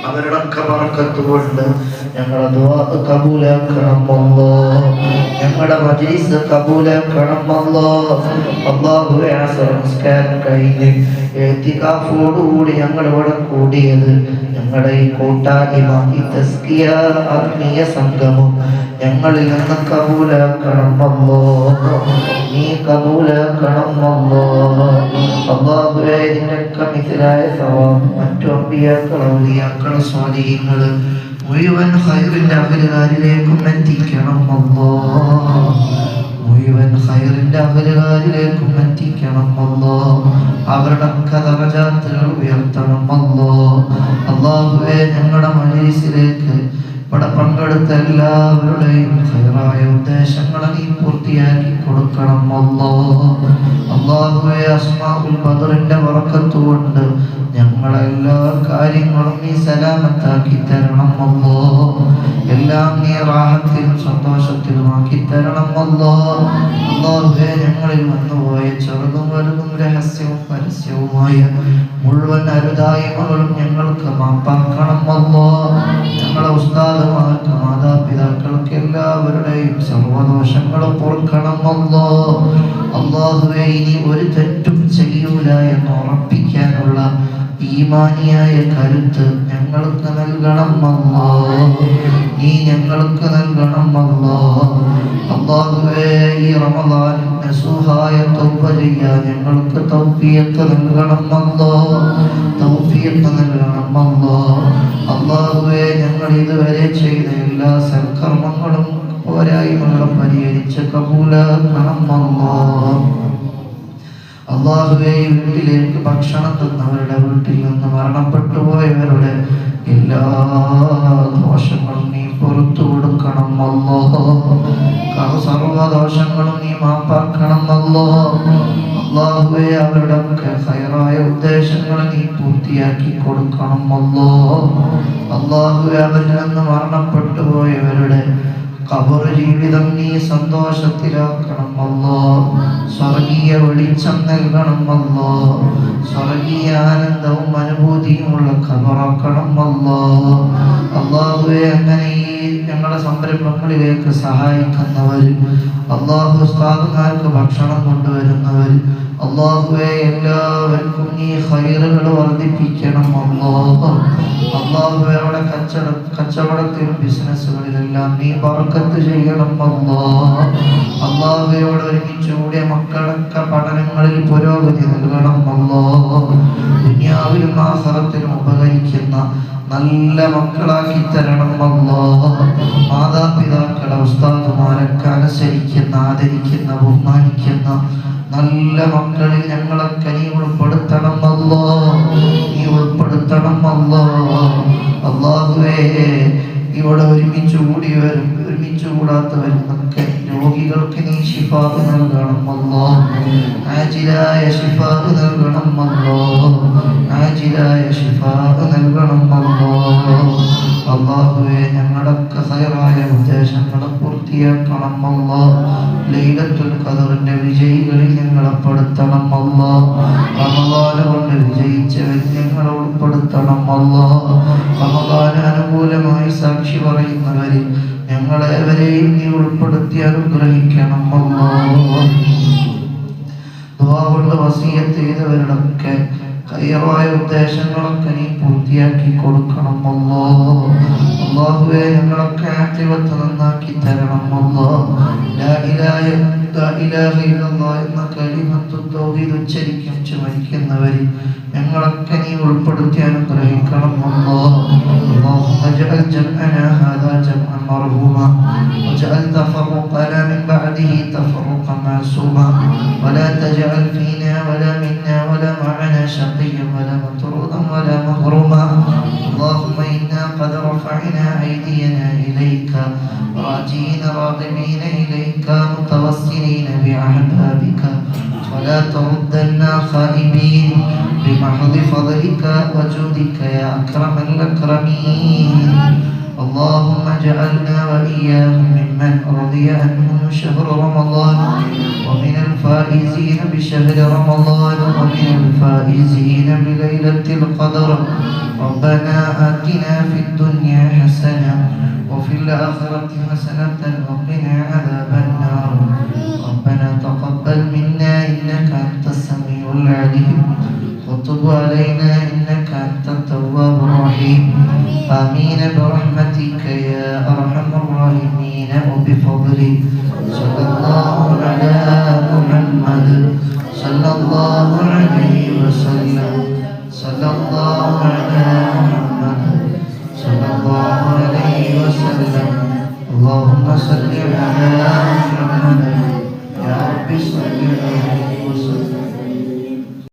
അവരുടെ ബറക്കത്ത് കൊണ്ട് ഞങ്ങളുടെ ദുആ കബൂലാക്കണം അല്ലാഹ്. ഞങ്ങളുടെ മജ്‌ലിസ് കബൂലാക്കണം അല്ലാഹ്. അല്ലാഹുവേ അസർ നമസ്കാരം കഴിഞ്ഞ് ഇഅ്തികാഫോടുകൂടി ഞങ്ങൾ ഇവിടെ കൂടിയത് ഞങ്ങളുടെ ഈ കൂട്ടായ്മ, ഈ തസ്കിയ ആത്മീയ സംഗമം ഞങ്ങളിൽ നിന്ന് കബൂലാക്കണം അല്ലാഹ്. നീ കബൂലാക്കണം അല്ലാഹ്. അല്ലാഹുവേ ഇതിനൊക്കെ മിഥിലായ സവാബ് മറ്റു അമ്പിയാക്കൾ, ഔലിയാക്കൾ, സ്വാലിഹീങ്ങൾ മുഴുവൻ ഖൈറിന്റെ അഹലുകാരിലേക്കും എത്തിക്കണം അല്ലാഹ്. മുഴുവൻ ഖൈറിന്റെ അഹലുകാരിലേക്കും എത്തിക്കണം അല്ലാഹ്. അവരുടെ ദറജാത്തുകൾ ഉയർത്തണം അല്ലാഹ്. അല്ലാഹുവേ ഞങ്ങളുടെ മജ്‌ലിസിലേക്ക് ഇവിടെ പങ്കെടുത്ത എല്ലാവരുടെയും ഖൈറായ ഉദ്ദേശങ്ങളെ നീ പൂർത്തിയാക്കി കൊടുക്കണം അല്ലാഹ്. അല്ലാഹുവേ അസ്മാഉൽ ബദറിന്റെ ബറക്കത്ത് കൊണ്ട് ഞങ്ങളെല്ലാ കാര്യങ്ങളും നീ സലാമത്താക്കി തരണം അല്ലാഹ്. എല്ലാം നീ റാഹത്തിലും സന്തോഷത്തിലുമാക്കി തരണം അല്ലാഹ്. അല്ലാഹുവേ ഞങ്ങളിൽ വന്നുപോയ ചെറുതും വലുതും രഹസ്യവും പരസ്യവുമായ മുഴുവൻ അരുതായ്മകളും ഞങ്ങൾക്ക് മാപ്പാക്കണം അല്ലാഹ്. ഞങ്ങളെ ഉസ്താദുമാർക്ക്, മാതാപിതാക്കൾക്ക് എല്ലാവരുടെയും സർവദോഷങ്ങളും പൊറുക്കണം അല്ലാഹ്. അല്ലാഹുവേ ഇനി ഒരു തെറ്റും ചെയ്യൂല എന്ന് ഉറപ്പിക്കാനുള്ള ഈമാനിയായ കരുത്ത് ഞങ്ങൾക്ക് നൽകണം അല്ലാഹ്. നീ ഞങ്ങൾക്ക് നൽകണം അല്ലാഹ്. അല്ലാഹുവേ ഈ റമളാനിൽ നസൂഹായ തൗബ ചെയ്യാൻ ഞങ്ങൾക്ക് തൗഫീഖ് നൽകണം അല്ലാഹ്. തൗഫീഖ് നൽകണം അല്ലാഹ്. അല്ലാഹുവേ ഞങ്ങൾ ഇതുവരെ ചെയ്ത എല്ലാ സൽക്കർമ്മങ്ങളും പോരായ്മകളും പരിഹരിച്ച് കബൂലാക്കണം അല്ലാഹ്. അല്ലാഹുവേ വീട്ടിലേക്ക് ഭക്ഷണം തന്നവരുടെ, വീട്ടിൽ നിന്ന് മരണപ്പെട്ടു പോയവരുടെ എല്ലാ ദോഷങ്ങളും നീ പുറത്തു കൊടുക്കണം അല്ലാഹ്. സർവദോഷങ്ങളും നീ മാപ്പാക്കണം അല്ലാഹ്. അല്ലാഹുവേ അവരുടെ ഖൈറായ ഉദ്ദേശങ്ങൾ നീ പൂർത്തിയാക്കി കൊടുക്കണം അല്ലാഹ്. അല്ലാഹുവേ അവരിൽ നിന്ന് മരണപ്പെട്ടു പോയവരുടെ ഖബർ ജീവിതം നീ സന്തോഷത്തിലാക്കണം അല്ലാഹ്. സ്വർഗീയ വെളിച്ചം നൽകണം അല്ലാഹ്. സ്വർഗീയ ആനന്ദവും അനുഭൂതിയുമുള്ള ഖബറാക്കണം അല്ലാഹ്. അല്ലാഹുവേ അങ്ങനെ ഈ ഞങ്ങളുടെ സംരംഭങ്ങളിലേക്ക് സഹായിക്കുന്നവർ, അല്ലാഹു ഉസ്താദുമാർക്ക് ഭക്ഷണം കൊണ്ടുവരുന്നവർ, അല്ലാഹുവേ എല്ലാവർക്കും നീ ഖൈറുകൾ വർദ്ധിപ്പിക്കണം അല്ലാഹ്. അല്ലാഹുവേ അവരുടെ കച്ചവടത്തിലും ബിസിനസ്സുകളിലെല്ലാം നീ ബർക്കത്ത് ചെയ്യണം അല്ലാഹ്. അല്ലാഹുവേ അവിടെ ഒരുമിച്ച് കൂടിയ മക്കളൊക്കെ പഠനങ്ങളിൽ പുരോഗതി നൽകണം അല്ലാഹ്. ദുനിയാവിലും ആഖിറത്തിലും ഉപകരിക്കുന്ന നല്ല മക്കളാക്കി തരണം അല്ലാഹ്. മാതാപിതാക്കളെ, ഉസ്താദുമാരൊക്കെ അനുസരിക്കുന്ന, ആദരിക്കുന്ന, ബഹുമാനിക്കുന്ന നല്ല മക്കളിൽ ഞങ്ങളൊക്കെ നീ ഉൾപ്പെടുത്തണം അല്ലാഹ്. നീ ഉൾപ്പെടുത്തണം അല്ലാഹ്. അല്ലാഹുവേ ഇവിടെ ഒരുമിച്ച് കൂടാത്തവരുന്നൊക്കെ രോഗികൾക്ക് നീ ശിഫാ നൽകണം അല്ലാഹ്. ആജിലായ ശിഫാ നൽകണം അല്ലാഹ്. ആജിലായ ശിഫാ നൽകണം അല്ലാഹ്. അല്ലാഹുവേ ഞങ്ങളൊക്കെ ഖൈറായ ഉദ്ദേശങ്ങളെ പൂർത്തിയാക്കണം അല്ലാഹ്. ലൈലത്തുൽ ഖദറിന്റെ വിജയികളിൽ ഞങ്ങളെ പെടുത്തണം അല്ലാഹ്. റമളാൻ കൊണ്ട് വിജയിച്ചവരിൽ ഞങ്ങളെ ഉൾപ്പെടുത്തണം അല്ലാഹ്. റമളാൻ അനുകൂലമായി സാക്ഷി പറയുന്നവരിൽ ഞങ്ങളെവരെയും നീ ഉൾപ്പെടുത്തി അനുഗ്രഹിക്കണം അല്ലാഹ്. ദുആ കൊണ്ട് വസിയത്ത് ചെയ്തവരുടെയൊക്കെ ഖൈറായ ഉദ്ദേശങ്ങളൊക്കെ നീ പൂർത്തിയാക്കി കൊടുക്കണം അല്ലാഹ്. അല്ലാഹുവേ ഞങ്ങളൊക്കെ ആഖിറത്ത് നന്നാക്കി തരണം അല്ലാഹ്. ലാ ഇലാഹ ഇല്ലല്ലാഹ് എന്ന കലിമത്തു തൗഹീദ് ഉച്ചരിച്ച് മരിക്കുന്നവരിൽ ഞങ്ങളൊക്കെ നീ ഉൾപ്പെടുത്തി അനുഗ്രഹിക്കണം അല്ലാഹ്. اللهم اجعل جمعنا هذا جمعا مرحوما واجعل تفرقنا من بعده تفرقا معصوما ولا تجعل فينا ولا منا ولا معنا شقيا ولا مطرودا ولا مغروما. اللهم إنا قد رفعنا أيدينا إليك راجين راغبين إليك متوسلين بأحبابك ولا تردنا خائبين بمحض فضلك وجودك يا أكرم الأكرمين. اللهم اجعلنا وإياهم ممن رضي عنهم شهر رمضان ومن الفائزين بشهر رمضان ومن الفائزين بليلة القدر. ربنا آتنا في الدنيا حسنة وفي الآخرة حسنة وقنا عذاب النار. ربنا تقبل منا إنك أنت السميع العليم وتب علينا إنك أنت التواب الرحيم. آمين برحمتك يا أرحم الراحمين وبفضلك